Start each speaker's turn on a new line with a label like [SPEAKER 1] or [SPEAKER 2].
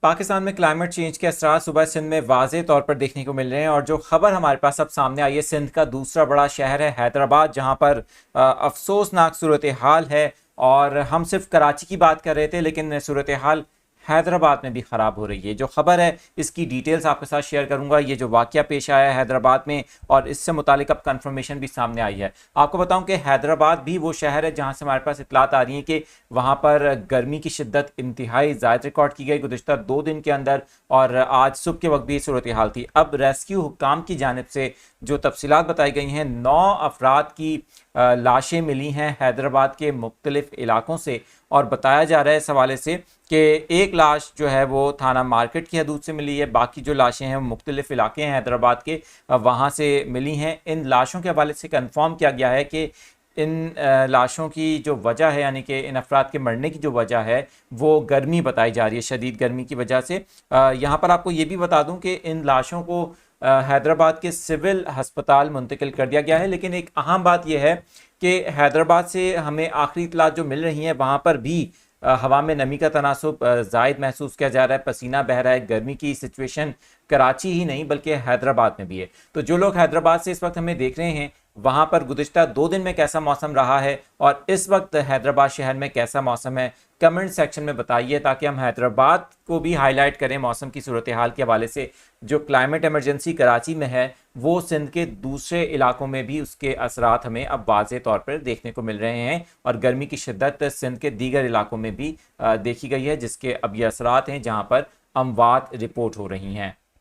[SPEAKER 1] पाकिस्तान में climate change के असरात सुबह सिंध में वाज़े तौर पर देखने को मिल रहे हैं और जो खबर हमारे पास अब सामने आई है, सिंध का दूसरा बड़ा शहर है हैदराबाद, जहां पर अफसोसनाक सूरत हाल है। और हम सिर्फ कराची की बात कर रहे थे, लेकिन सूरत हाल हैदराबाद में भी ख़राब हो रही है। जो खबर है इसकी डिटेल्स आपके साथ शेयर करूंगा। ये जो वाक़या पेश आया है हैदराबाद में और इससे मुतालिक अब कंफर्मेशन भी सामने आई है। आपको बताऊं कि हैदराबाद भी वो शहर है जहां से हमारे पास इतलात आ रही हैं कि वहां पर गर्मी की शिद्दत इंतहाई ज़्यादा रिकॉर्ड की गई गुज़िश्ता 2 दिन के अंदर, और आज सुबह के वक्त भी सूरत हाल थी। अब रेस्क्यू हुक्काम की जानिब से जो तफसीलात बताई गई हैं, 9 अफराद की लाशें मिली हैं हैदराबाद के मुख्तलिफ इलाकों से, और बताया जा रहा है इस हवाले से कि एक लाश जो है वो थाना मार्केट की हदूद से मिली है, बाकी जो लाशें हैं वो मुख्तलिफ इलाके हैं हैदराबाद के, वहाँ से मिली हैं। इन लाशों के हवाले से कन्फर्म किया गया है कि इन लाशों की जो वजह है, यानी कि इन अफराद के मरने की जो वजह है वो गर्मी बताई जा रही है, शदीद गर्मी की वजह से। यहाँ पर आपको ये भी बता दूँ कि इन लाशों को हैदराबाद के सिविल हस्पताल मुंतकिल कर दिया गया है। लेकिन एक अहम बात यह है कि हैदराबाद से हमें आखिरी इतलात जो मिल रही हैं, वहाँ पर भी हवा में नमी का तनासुब ज़ायद महसूस किया जा रहा है, पसीना बह रहा है। गर्मी की सिचुएशन कराची ही नहीं बल्कि हैदराबाद में भी है। तो जो लोग हैदराबाद से इस वक्त हमें देख रहे हैं, वहाँ पर गुज़िश्ता 2 दिन में कैसा मौसम रहा है और इस वक्त हैदराबाद शहर में कैसा मौसम है, कमेंट सेक्शन में बताइए, ताकि हम हैदराबाद को भी हाईलाइट करें मौसम की सूरत हाल के हवाले से। जो क्लाइमेट इमरजेंसी कराची में है, वो सिंध के दूसरे इलाकों में भी उसके असरात हमें अब वाज़े तौर पर देखने को मिल रहे हैं, और गर्मी की शिद्दत सिंध के दीगर इलाकों में भी देखी गई है, जिसके अब ये असरात हैं जहाँ पर अमवात रिपोर्ट हो रही हैं।